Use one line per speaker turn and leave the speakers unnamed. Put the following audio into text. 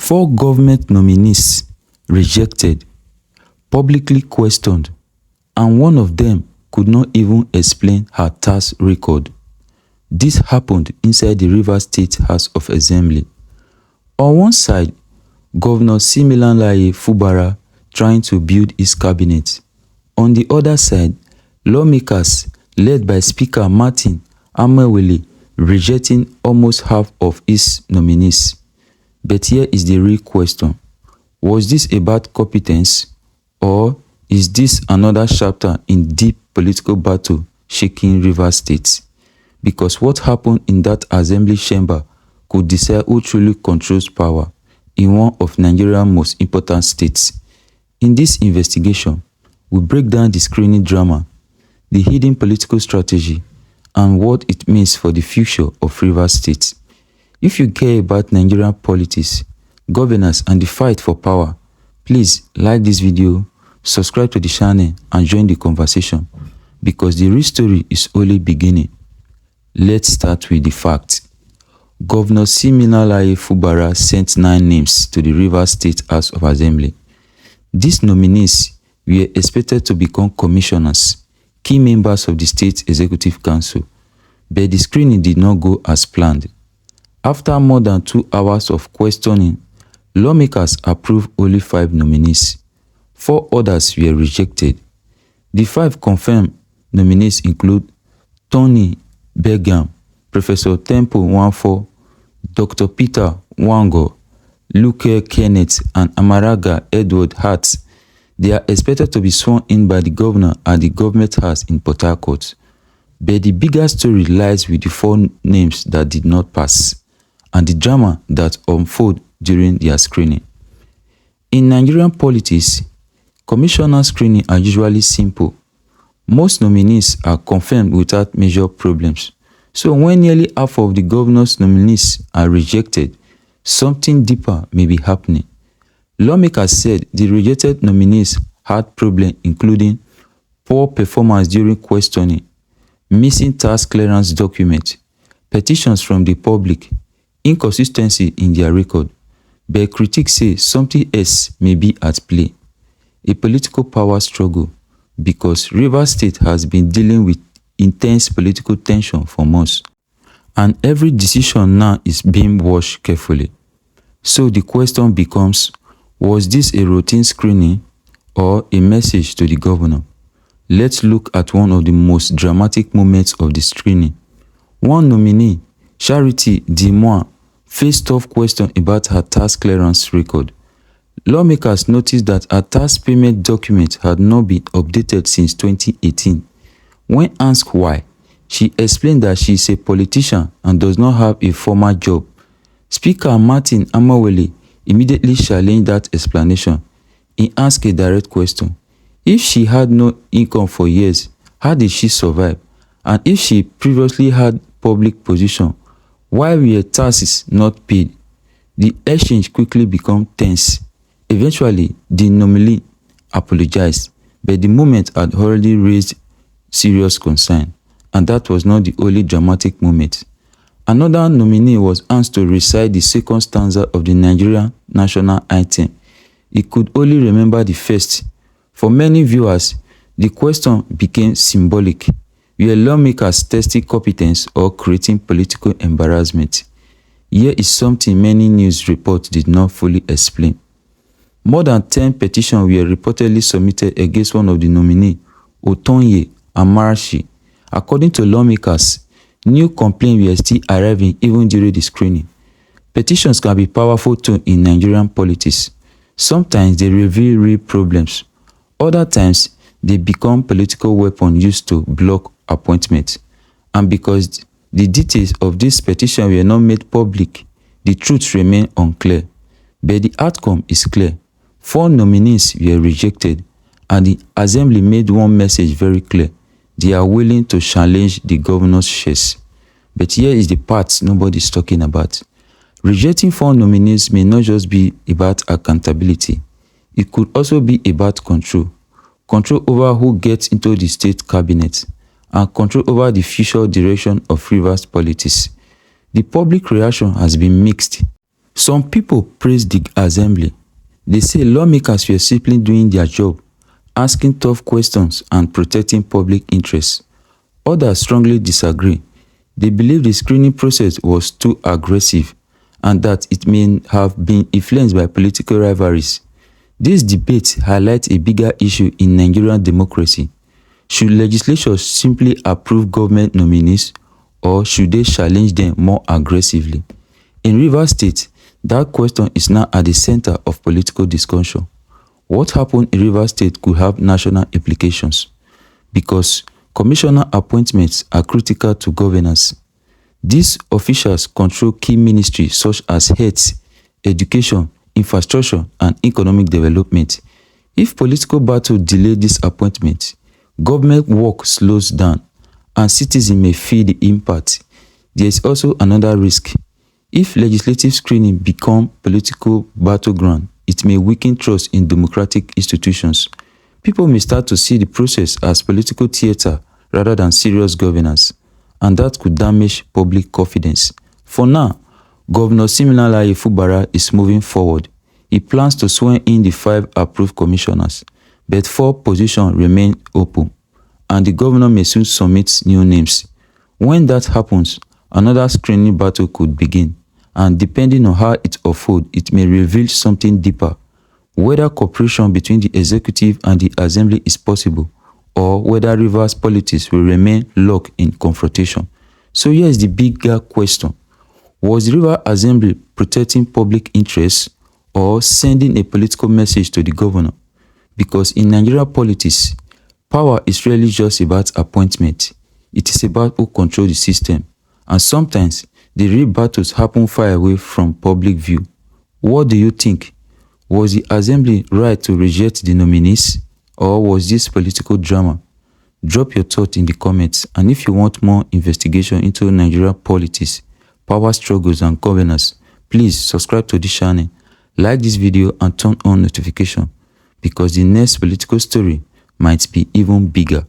4 government nominees rejected, publicly questioned, and one of them could not even explain her tax record. This happened inside the Rivers State House of Assembly. On one side, Governor Siminalayi Fubara trying to build his cabinet. On the other side, lawmakers led by Speaker Martin Amewele rejecting almost half of his nominees. But here is the real question. Was this about competence, or is this another chapter in deep political battle shaking Rivers State? Because what happened in that assembly chamber could decide who truly controls power in one of Nigeria's most important states. In this investigation, we break down the screening drama, the hidden political strategy, and what it means for the future of Rivers State. If you care about Nigerian politics, governance, and the fight for power, please like this video, subscribe to the channel, and join the conversation, because the real story is only beginning. Let's start with the facts. Governor Siminalayi Fubara sent 9 names to the Rivers State House of Assembly. These nominees were expected to become commissioners, key members of the State Executive Council, but the screening did not go as planned. After more than 2 hours of questioning, lawmakers approved only 5 nominees. 4 others were rejected. The 5 confirmed nominees include Tony Begum, Professor Temple Nwafor, Dr. Peter Wango, Luke Kenneth, and Amaraga Edward Hart. They are expected to be sworn in by the governor at the Government House in Port Harcourt. But the bigger story lies with the 4 names that did not pass, and the drama that unfolded during their screening. In Nigerian politics, commissioner screening are usually simple. Most nominees are confirmed without major problems. So when nearly half of the governor's nominees are rejected, something deeper may be happening. Lawmakers said the rejected nominees had problems including poor performance during questioning, missing tax clearance documents, petitions from the public, inconsistency in their record. But critics say something else may be at play, a political power struggle, because Rivers State has been dealing with intense political tension for months, and every decision now is being watched carefully. So the question becomes, was this a routine screening or a message to the governor? Let's look at one of the most dramatic moments of the screening. One nominee, Charity Dimois, faced tough questions about her tax clearance record. Lawmakers noticed that her tax payment document had not been updated since 2018. When asked why, she explained that she is a politician and does not have a formal job. Speaker Martin Amewele immediately challenged that explanation. He asked a direct question. If she had no income for years, how did she survive? And if she previously had public position, why were taxes not paid? The exchange quickly became tense. Eventually, the nominee apologized, but the moment had already raised serious concern, and that was not the only dramatic moment. Another nominee was asked to recite the second stanza of the Nigerian national anthem. He could only remember the first. For many viewers, the question became symbolic. Were lawmakers testing competence or creating political embarrassment? Here is something many news reports did not fully explain. More than 10 petitions were reportedly submitted against one of the nominees, Otonye Amarachi. According to lawmakers, new complaints were still arriving even during the screening. Petitions can be powerful too in Nigerian politics. Sometimes they reveal real problems. Other times, they become political weapons used to block appointments. And because the details of this petition were not made public, the truth remains unclear. But the outcome is clear. 4 nominees were rejected, and the assembly made one message very clear. They are willing to challenge the governor's shares. But here is the part nobody is talking about. Rejecting 4 nominees may not just be about accountability. It could also be about control. Control over who gets into the state cabinet, and control over the future direction of Rivers politics. The public reaction has been mixed. Some people praise the assembly. They say lawmakers were simply doing their job, asking tough questions and protecting public interests. Others strongly disagree. They believe the screening process was too aggressive and that it may have been influenced by political rivalries. This debate highlights a bigger issue in Nigerian democracy. Should legislatures simply approve government nominees, or should they challenge them more aggressively? In Rivers State, that question is now at the center of political discussion. What happened in Rivers State could have national implications because commissioner appointments are critical to governance. These officials control key ministries such as health, education, infrastructure, and economic development. If political battle delay these appointments, government work slows down and citizens may feel the impact. There is also another risk. If legislative screening become political battleground, it may weaken trust in democratic institutions. People may start to see the process as political theater rather than serious governance, and that could damage public confidence. For now, Governor Siminalayi Fubara is moving forward. He plans to swear in the 5 approved commissioners, but 4 positions remain open, and the governor may soon submit new names. When that happens, another screening battle could begin, and depending on how it unfolds, it may reveal something deeper, whether cooperation between the executive and the assembly is possible, or whether Rivers politics will remain locked in confrontation. So here is the bigger question. Was the River Assembly protecting public interests or sending a political message to the governor? Because in Nigerian politics, power is really just about appointment. It is about who controls the system. And sometimes, the real battles happen far away from public view. What do you think? Was the assembly right to reject the nominees, or was this political drama? Drop your thought in the comments, and if you want more investigation into Nigerian politics, power struggles and governance, please subscribe to this channel, like this video and turn on notification because the next political story might be even bigger.